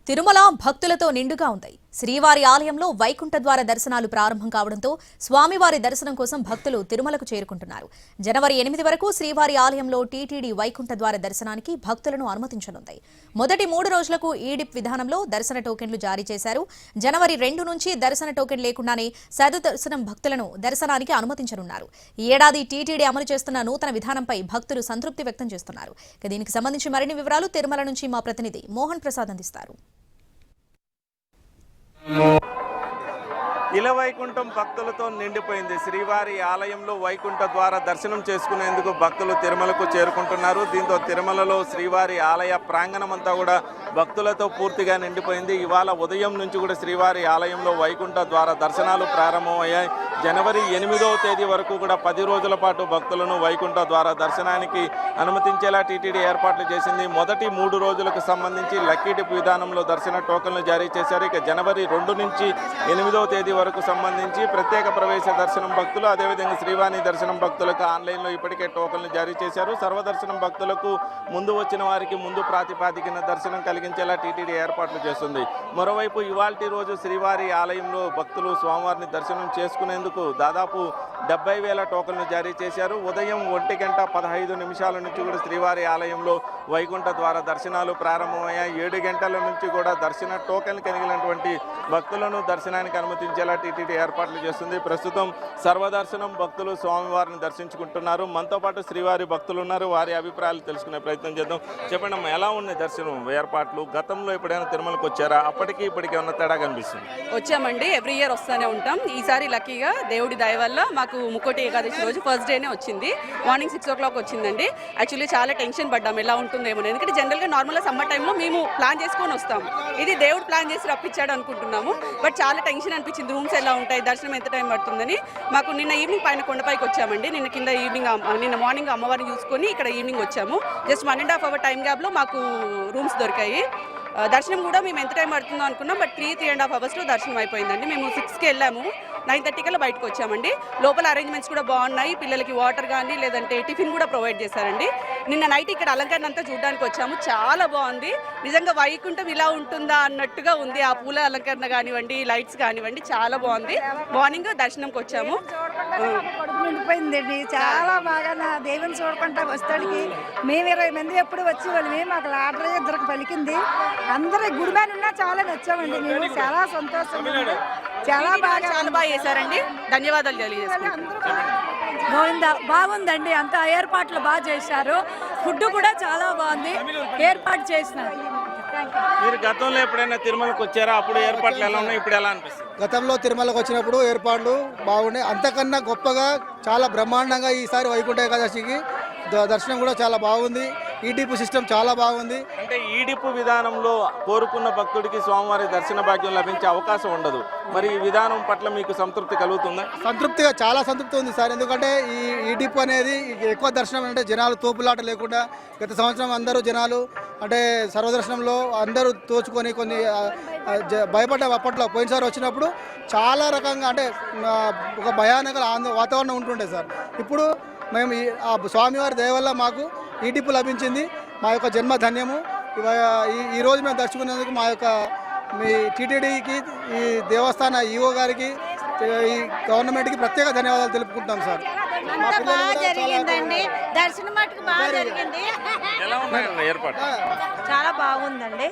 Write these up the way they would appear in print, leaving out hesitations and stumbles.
తిరుమల భక్తులతో నిండుగా ఉంది. శ్రీవారి ఆలయంలో వైకుంఠ ద్వార దర్శనాలు ప్రారంభం కావడంతో స్వామివారి దర్శనం కోసం భక్తులు తిరుమలకు చేరుకుంటున్నారు. జనవరి 8 వరకు శ్రీవారి ఆలయంలో టీటీడీ వైకుంఠ ద్వార దర్శనానికి భక్తులను అనుమతించనుంది. మొదటి 3 రోజులకు ఈడిప్ విధానంలో దర్శన టోకెన్లు జారీ చేశారు. జనవరి 2 నుంచి దర్శన టోకెన్ లేకుండానే సర్వదర్శనం భక్తులను దర్శనానికి అనుమతించనున్నారు. ఈ ఏడాది టీటీడీ అమలు చేస్తున్న నూతన విధానంపై భక్తులు సంతృప్తి వ్యక్తం చేస్తున్నారు. దీనికి సంబంధించి మరిన్ని వివరాలు తిరుమల నుంచి మా ప్రతినిధి మోహన్ ప్రసాద్ అందిస్తారు. ఇలవైకుంఠం భక్తులతో నిండిపోయింది. శ్రీవారి ఆలయంలో వైకుంఠ ద్వార దర్శనం చేసుకునేందుకు భక్తులు తిరుమలకు చేరుకుంటున్నారు. దీంతో తిరుమలలో శ్రీవారి ఆలయ ప్రాంగణం అంతా కూడా భక్తులతో పూర్తిగా నిండిపోయింది. ఇవాళ ఉదయం నుంచి కూడా శ్రీవారి ఆలయంలో వైకుంఠ ద్వార దర్శనాలు ప్రారంభమయ్యాయి. జనవరి 8వ తేదీ వరకు కూడా 10 రోజుల పాటు భక్తులను వైకుంఠ ద్వార దర్శనానికి అనుమతించేలా టీటీడీ ఏర్పాట్లు చేసింది. మొదటి 3 రోజులకు సంబంధించి లక్కీ డిప్ విధానంలో దర్శన టోకన్లు జారీ చేశారు. ఇక జనవరి 2 నుంచి 8వ తేదీ వరకు సంబంధించి ప్రత్యేక ప్రవేశ దర్శనం భక్తులు, అదేవిధంగా శ్రీవాణి దర్శనం భక్తులకు ఆన్లైన్లో ఇప్పటికే టోకన్లు జారీ చేశారు. సర్వదర్శనం భక్తులకు ముందు వచ్చిన వారికి ముందు ప్రాతిపాదికన దర్శనం కలిగించేలా టీటీడీ ఏర్పాట్లు చేస్తుంది. మరోవైపు ఇవాల్టి రోజు శ్రీవారి ఆలయంలో భక్తులు స్వామివారిని దర్శనం చేసుకునేందుకు దాదాపు 70,000 టోకన్లు జారీ చేశారు. ఉదయం 1:15 నుంచి కూడా శ్రీవారి ఆలయంలో వైకుంఠ ద్వార దర్శనాలు ప్రారంభమయ్యాయి. 7 గంటల నుంచి కూడా దర్శన టోకెన్లు కలిగినటువంటి భక్తులను దర్శనానికి అనుమతించేలా టీటీడీ ఏర్పాట్లు చేస్తుంది. ప్రస్తుతం సర్వదర్శనం భక్తులు స్వామివారిని దర్శించుకుంటున్నారు. మనతో పాటు శ్రీవారి భక్తులు ఉన్నారు. వారి అభిప్రాయాలు తెలుసుకునే ప్రయత్నం చేద్దాం. చెప్పండి అమ్మా, ఎలా ఉన్నాయి దర్శనం ఏర్పాట్లు? గతంలో ఎప్పుడైనా తిరుమలకు వచ్చారా? అప్పటికి ఇప్పటికి ఏమన్నా తేడా కనిపిస్తుంది? వచ్చామండి, ఎవ్రీ ఇయర్ వస్తూనే ఉంటాం. ఈసారి లక్కీగా దేవుడి దయ వల్ల మాకు ముక్కోటి ఏకాదశి రోజు ఫస్ట్ డేనే వచ్చింది. మార్నింగ్ 6 o'clock వచ్చిందండి. యాక్చువల్లీ చాలా టెన్షన్ పడ్డాం ఎలా ఉంటుందేమో, ఎందుకంటే జనరల్గా నార్మల్గా సమ్మర్ టైంలో మేము ప్లాన్ చేసుకొని వస్తాం. ఇది దేవుడు ప్లాన్ చేసి రప్పించాడు అనుకుంటున్నాము. బట్ చాలా టెన్షన్ అనిపించింది, రూమ్స్ ఎలా ఉంటాయి, దర్శనం ఎంత టైం పడుతుందని. మాకు నిన్న ఈవినింగ్ పైన కొండపైకి వచ్చామండి. నిన్న మార్నింగ్ అమ్మవారిని చూసుకొని ఇక్కడ ఈవినింగ్ వచ్చాము. జస్ట్ 1.5 hour టైం గ్యాప్లో మాకు రూమ్స్ దొరికాయి. దర్శనం కూడా మేము ఎంత టైం పడుతుందో అనుకున్నాం, బట్ 3.5 hours దర్శనం అయిపోయిందండి. మేము 6కి వెళ్ళాము, 9:30 కల్లా బయటకు వచ్చామండి. లోపల అరేంజ్మెంట్స్ కూడా బాగున్నాయి. పిల్లలకి వాటర్ కానీ లేదంటే టిఫిన్ కూడా ప్రొవైడ్ చేశారండి. నిన్న నైట్ ఇక్కడ అలంకరణ అంతా చూడడానికి వచ్చాము, చాలా బాగుంది. నిజంగా వైకుంఠం ఇలా ఉంటుందా అన్నట్టుగా ఉంది. ఆ పూల అలంకరణ కానివ్వండి, లైట్స్ కానివ్వండి, చాలా బాగుంది. మార్నింగ్ దర్శనంకి వచ్చాము. నిండిపోయిందండి, చాలా బాగా నా దేవుని చూడకుండా వస్తాడికి. మేము 20 మంది ఎప్పుడు వచ్చి వాళ్ళమే మాకు లాటరీ ఇద్దరికి పలికింది. అందరూ గుడి మీద ఉన్నా చాలా నచ్చామండి. మేము చాలా సంతోషంగా చాలా బాగా చేశారండి. ధన్యవాదాలు తెలియజేస్తున్నాం. బాగుందండి, అంతా ఏర్పాట్లు బాగా చేశారు. ఫుడ్ కూడా చాలా బాగుంది, ఏర్పాటు చేసినారు. మీరు గతంలో ఎప్పుడైనా తిరుమలకు వచ్చారా? అప్పుడు ఏర్పాట్లు ఎలా ఉన్నాయి, ఇప్పుడు ఎలా అనిపిస్తుంది? గతంలో తిరుమలకు వచ్చినప్పుడు ఏర్పాట్లు బాగున్నాయి. అంతకన్నా గొప్పగా చాలా బ్రహ్మాండంగా ఈసారి వైకుంఠ ఏకాదశికి దర్శనం కూడా చాలా బాగుంది. ఈడిపు సిస్టమ్ చాలా బాగుంది. అంటే ఈడిపు విధానంలో కోరుకున్న భక్తుడికి స్వామివారి దర్శన భాగ్యం లభించే అవకాశం ఉండదు. మరి ఈ విధానం పట్ల మీకు సంతృప్తి కలుగుతుందా? సంతృప్తిగా చాలా సంతృప్తి ఉంది సార్. ఎందుకంటే ఈ ఈడిపు అనేది ఎక్కువ దర్శనం అంటే జనాలు తోపులాట లేకుండా, గత సంవత్సరం అందరూ జనాలు అంటే సర్వదర్శనంలో అందరూ తోచుకొని కొన్ని భయపడ్డ అప్పట్లో పోయినసారి వచ్చినప్పుడు చాలా రకంగా అంటే ఒక భయానక వాతావరణం ఉంటుండే సార్. ఇప్పుడు మేము ఆ స్వామివారి దయ వల్ల మాకు ఈడిపు లభించింది. మా యొక్క జన్మ ధన్యము. ఈరోజు మేము దర్శించుకునేందుకు మా యొక్క మీ టీటీడీకి, ఈ దేవస్థాన ఈఓ గారికి, ఈ గవర్నమెంట్కి ప్రత్యేక ధన్యవాదాలు తెలుపుకుంటాం సార్. జరిగిందండి, దర్శనం మటుకు బాగా జరిగింది. చాలా బాగుందండి.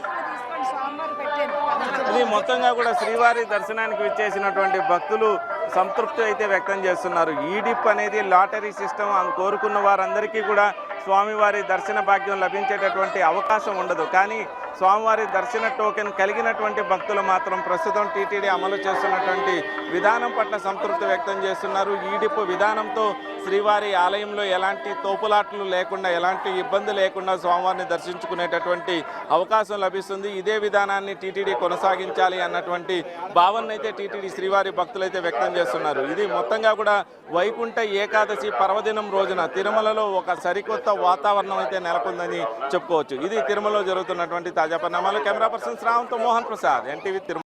అది మొత్తంగా కూడా శ్రీవారి దర్శనానికి విచ్చేసినటువంటి భక్తులు సంతృప్తి అయితే వ్యక్తం చేస్తున్నారు. ఈడిప్ అనేది లాటరీ సిస్టమ్, కోరుకున్న వారందరికీ కూడా స్వామివారి దర్శన భాగ్యం లభించేటటువంటి అవకాశం ఉండదు. కానీ స్వామివారి దర్శన టోకెన్ కలిగినటువంటి భక్తులు మాత్రం ప్రస్తుతం టీటీడీ అమలు చేస్తున్నటువంటి విధానం పట్ల సంతృప్తి వ్యక్తం చేస్తున్నారు. ఈడిప్ విధానంతో శ్రీవారి ఆలయంలో ఎలాంటి తోపులాట్లు లేకుండా, ఎలాంటి ఇబ్బంది లేకుండా స్వామివారిని దర్శించుకునేటటువంటి అవకాశం లభిస్తుంది. ఇదే విధానాన్ని టీటీడీ కొనసాగించాలి అన్నటువంటి భావన అయితే టీటీడీ శ్రీవారి భక్తులైతే వ్యక్తం చేస్తున్నారు. ఇది మొత్తంగా కూడా వైకుంఠ ఏకాదశి పర్వదినం రోజున తిరుమలలో ఒక సరికొత్త వాతావరణం అయితే నెలకొందని చెప్పుకోవచ్చు. ఇది తిరుమలలో జరుగుతున్నటువంటి తాజా పరిణామాలు. Camera person Shravanth, Mohan Prasad, NTV Tirumala.